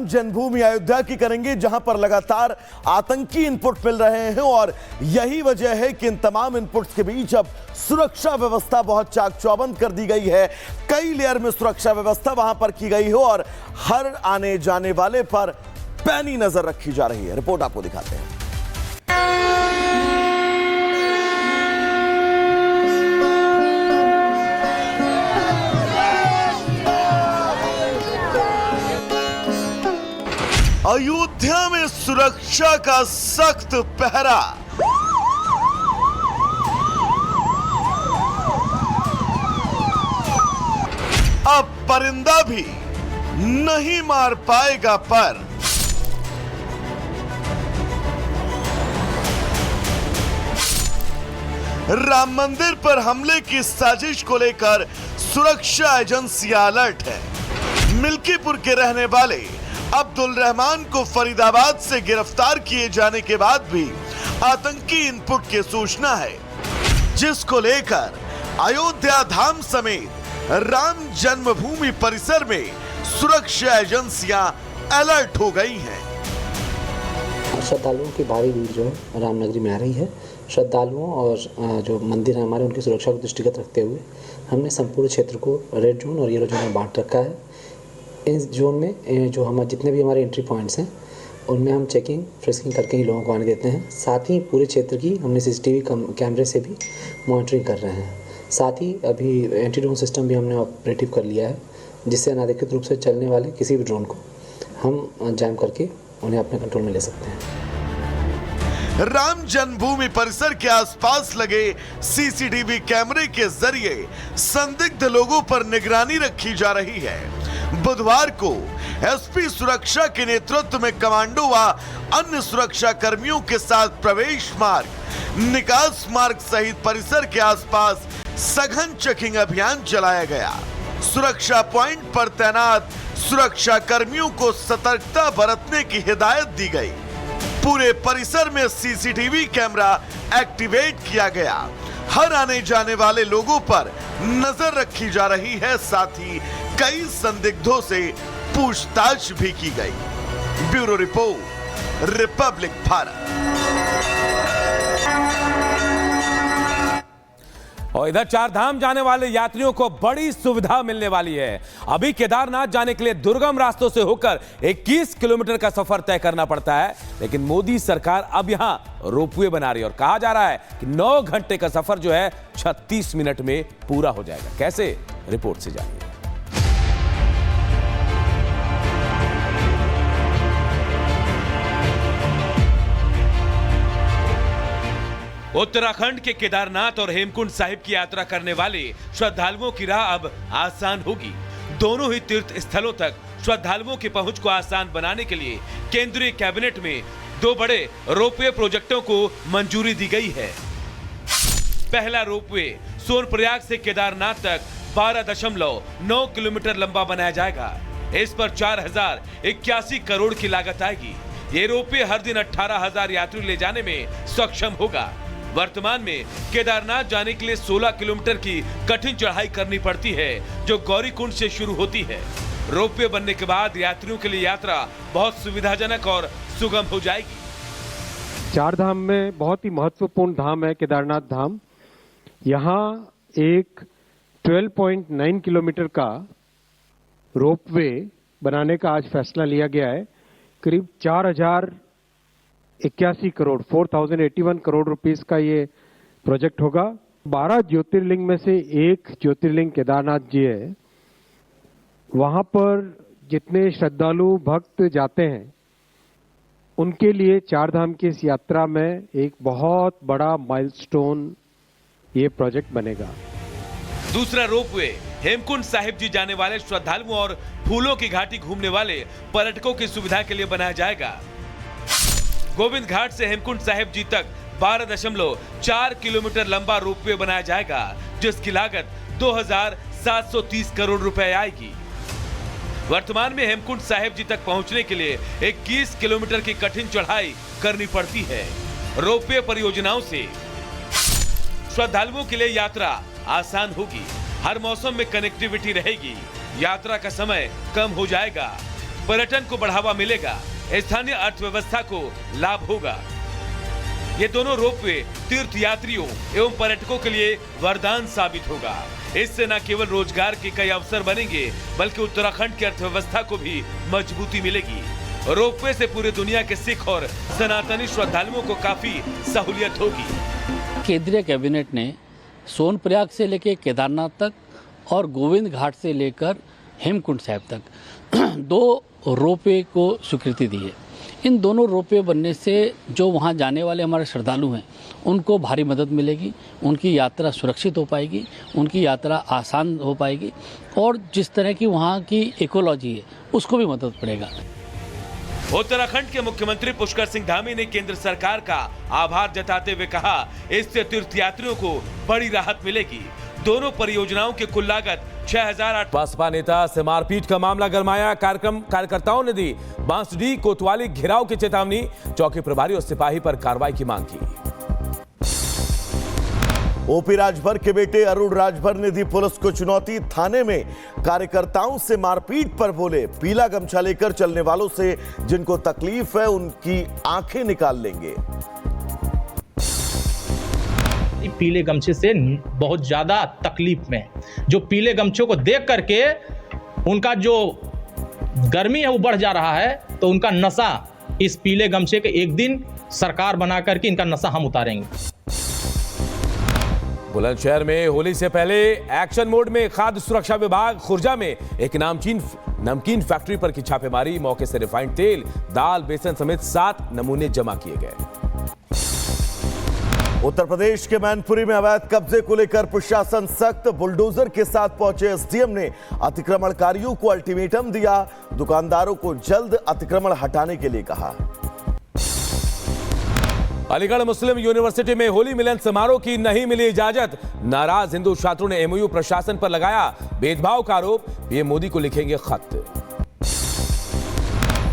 जन्मभूमि अयोध्या की करेंगे, जहां पर लगातार आतंकी इनपुट मिल रहे हैं और यही वजह है कि इन तमाम इनपुट्स के बीच अब सुरक्षा व्यवस्था बहुत चाक चौबंद कर दी गई है। कई लेयर में सुरक्षा व्यवस्था वहां पर की गई है और हर आने जाने वाले पर पैनी नजर रखी जा रही है। रिपोर्ट आपको दिखाते हैं। अयोध्या में सुरक्षा का सख्त पहरा। अब परिंदा भी नहीं मार पाएगा पर। राम मंदिर पर हमले की साजिश को लेकर सुरक्षा एजेंसियां अलर्ट है। मिल्कीपुर के रहने वाले अब्दुल रहमान को फरीदाबाद से गिरफ्तार किए जाने के बाद भी आतंकी इनपुट की सूचना है, जिसको लेकर अयोध्या धाम समेत राम जन्मभूमि परिसर में सुरक्षा एजेंसियां अलर्ट हो गई हैं। श्रद्धालुओं की भारी भीड़ जो है रामनगरी में आ रही है। श्रद्धालुओं और जो मंदिर है हमारे, उनकी सुरक्षा को दृष्टिगत रखते हुए हमने संपूर्ण क्षेत्र को रेड जोन और येलो जोन में बांट रखा है। इस जोन में जो हमारे जितने भी हमारे एंट्री पॉइंट्स हैं उनमें हम चेकिंग फ्रिस्किंग करके ही लोगों को आने देते हैं। साथ ही पूरे क्षेत्र की हमने CCTV कैमरे से भी मॉनिटरिंग कर रहे हैं। साथ ही अभी एंटी ड्रोन सिस्टम भी हमने ऑपरेटिव कर लिया है, जिससे अनाधिकृत रूप से चलने वाले किसी भी ड्रोन को हम जैम करके उन्हें अपने कंट्रोल में ले सकते हैं। राम जन्मभूमि परिसर के आसपास लगे CCTV कैमरे के जरिए संदिग्ध लोगों पर निगरानी रखी जा रही है। बुधवार को SP सुरक्षा के नेतृत्व में कमांडो व अन्य सुरक्षा कर्मियों के साथ प्रवेश मार्ग, निकास मार्ग सहित परिसर के आसपास सघन चेकिंग अभियान चलाया गया। सुरक्षा पॉइंट पर तैनात सुरक्षा कर्मियों को सतर्कता बरतने की हिदायत दी गई। पूरे परिसर में CCTV कैमरा एक्टिवेट किया गया। हर आने जाने वाले लोगों पर नजर रखी जा रही है। साथ ही कई संदिग्धों से पूछताछ भी की गई। Bureau report, Republic Bharat. और इधर चार धाम जाने वाले यात्रियों को बड़ी सुविधा मिलने वाली है। अभी केदारनाथ जाने के लिए दुर्गम रास्तों से होकर 21 किलोमीटर का सफर तय करना पड़ता है, लेकिन मोदी सरकार अब यहां रोपवे बना रही है और कहा जा रहा है कि 9 घंटे का सफर जो है 36 मिनट में पूरा हो जाएगा। कैसे, रिपोर्ट से जानिए। उत्तराखंड के केदारनाथ और हेमकुंड साहिब की यात्रा करने वाले श्रद्धालुओं की राह अब आसान होगी। दोनों ही तीर्थ स्थलों तक श्रद्धालुओं की पहुंच को आसान बनाने के लिए केंद्रीय कैबिनेट में 2 बड़े रोपवे प्रोजेक्टों को मंजूरी दी गई है। पहला रोपवे सोनप्रयाग से केदारनाथ तक 12.9 किलोमीटर लंबा बनाया जाएगा। इस पर 4081 करोड़ की लागत आएगी। ये रोपवे हर दिन 18,000 यात्री ले जाने में सक्षम होगा। वर्तमान में केदारनाथ जाने के लिए 16 किलोमीटर की कठिन चढ़ाई करनी पड़ती है, जो गौरीकुंड से शुरू होती है। रोपवे बनने के बाद यात्रियों के लिए यात्रा बहुत सुविधाजनक और सुगम हो जाएगी। चार धाम में बहुत ही महत्वपूर्ण धाम है केदारनाथ धाम। यहाँ एक 12.9 किलोमीटर का रोपवे बनाने का आज फैसला लिया गया है। करीब 4081 करोड़ 4081 करोड़ रुपीस का ये प्रोजेक्ट होगा। 12 ज्योतिर्लिंग में से एक ज्योतिर्लिंग केदारनाथ जी है। वहां पर जितने श्रद्धालु भक्त जाते हैं उनके लिए चार धाम की इस यात्रा में एक बहुत बड़ा माइलस्टोन ये प्रोजेक्ट बनेगा। दूसरा रोपवे हेमकुंड साहिब जी जाने वाले श्रद्धालुओं और फूलों की घाटी घूमने वाले पर्यटकों की सुविधा के लिए बनाया जाएगा। गोविंद घाट से हेमकुंड साहिब जी तक 12.4 किलोमीटर लंबा रोपवे बनाया जाएगा, जिसकी लागत 2,730 करोड़ रुपए आएगी। वर्तमान में हेमकुंड साहिब जी तक पहुंचने के लिए 21 किलोमीटर की कठिन चढ़ाई करनी पड़ती है। रोपवे परियोजनाओं से श्रद्धालुओं के लिए यात्रा आसान होगी। हर मौसम में कनेक्टिविटी रहेगी। यात्रा का समय कम हो जाएगा। पर्यटन को बढ़ावा मिलेगा, स्थानीय अर्थव्यवस्था को लाभ होगा। ये दोनों रोपवे तीर्थ यात्रियों एवं पर्यटकों के लिए वरदान साबित होगा। इससे न केवल रोजगार के कई अवसर बनेंगे, बल्कि उत्तराखंड की अर्थव्यवस्था को भी मजबूती मिलेगी। रोपवे से पूरी दुनिया के सिख और सनातनी श्रद्धालुओं को काफी सहूलियत होगी। केंद्रीय कैबिनेट ने सोनप्रयाग से लेकर केदारनाथ तक और गोविंद घाट से लेकर हेमकुंड साहिब तक 2 रोपवे को स्वीकृति दी है। इन दोनों रोपवे बनने से जो वहाँ जाने वाले हमारे श्रद्धालु हैं उनको भारी मदद मिलेगी, उनकी यात्रा सुरक्षित हो पाएगी, उनकी यात्रा आसान हो पाएगी और जिस तरह की वहाँ की इकोलॉजी है उसको भी मदद पड़ेगा। उत्तराखंड के मुख्यमंत्री पुष्कर सिंह धामी ने केंद्र सरकार का आभार जताते हुए कहा, इससे तीर्थयात्रियों को बड़ी राहत मिलेगी। दोनों परियोजनाओं की कुल लागत 6,008। बसपा नेता से मारपीट का मामला गरमाया। कार्यकर्ताओं ने दी बांसडीह कोतवाली घेराव की चेतावनी, चौकी प्रभारी और सिपाही पर कार्रवाई की मांग की। ओपी राजभर के बेटे अरुण राजभर ने दी पुलिस को चुनौती। थाने में कार्यकर्ताओं से मारपीट पर बोले, पीला गमछा लेकर चलने वालों से जिनको तकलीफ है उनकी आंखें निकाल लेंगे। पीले गमछे से बहुत ज्यादा तकलीफ में, जो पीले गमछों को देख करके उनका जो गर्मी है वो बढ़ जा रहा है, तो उनका नशा इस पीले गमछे के एक दिन सरकार बना करके इनका नशा हम उतारेंगे। बुलंदशहर में होली से पहले एक्शन मोड में खाद्य सुरक्षा विभाग खुर्जा में एक नमकीन फैक्ट्री पर की छापेमारी। मौके से रिफाइंड तेल, दाल, बेसन समेत 7 नमूने जमा किए गए। उत्तर प्रदेश के मैनपुरी में अवैध कब्जे को लेकर प्रशासन सख्त। बुलडोजर के साथ पहुंचे एसडीएम ने अतिक्रमणकारियों को अल्टीमेटम दिया, दुकानदारों को जल्द अतिक्रमण हटाने के लिए कहा। अलीगढ़ मुस्लिम यूनिवर्सिटी में होली मिलन समारोह की नहीं मिली इजाजत। नाराज हिंदू छात्रों ने एमओयू प्रशासन पर लगाया भेदभाव का आरोप। पीएम मोदी को लिखेंगे खत।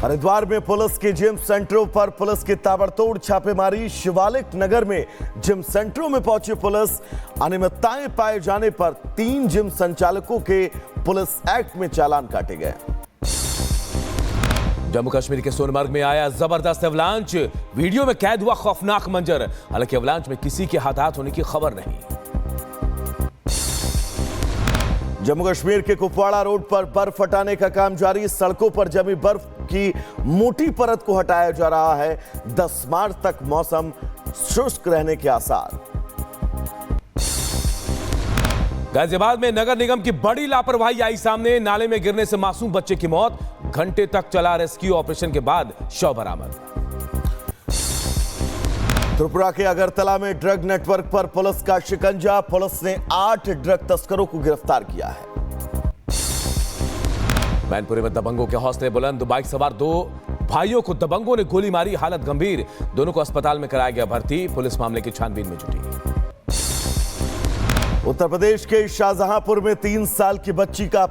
हरिद्वार में पुलिस के जिम सेंटरों पर पुलिस की ताबड़तोड़ छापेमारी। शिवालिक नगर में जिम सेंटरों में पहुंची पुलिस। अनियमितताएं पाए जाने पर 3 जिम संचालकों के पुलिस एक्ट में चालान काटे गए। जम्मू कश्मीर के सोनमर्ग में आया जबरदस्त अवलांच। वीडियो में कैद हुआ खौफनाक मंजर। हालांकि अवलांच में किसी के हताहत होने की खबर नहीं। जम्मू कश्मीर के कुपवाड़ा रोड पर बर्फ हटाने का काम जारी। सड़कों पर जमी बर्फ की मोटी परत को हटाया जा रहा है। 10 मार्च तक मौसम शुष्क रहने के आसार। गाजियाबाद में नगर निगम की बड़ी लापरवाही आई सामने। नाले में गिरने से मासूम बच्चे की मौत। घंटे तक चला रेस्क्यू ऑपरेशन के बाद शव बरामद। त्रिपुरा के अगरतला में ड्रग नेटवर्क पर पुलिस का शिकंजा। पुलिस ने 8 ड्रग तस्करों को गिरफ्तार किया है। मैनपुरी में दबंगों के हौसले बुलंद। बाइक सवार 2 भाइयों को दबंगों ने गोली मारी, हालत गंभीर। दोनों को अस्पताल में कराया गया भर्ती। पुलिस मामले की छानबीन में जुटी। उत्तर प्रदेश के शाहजहांपुर में 3 साल की बच्ची का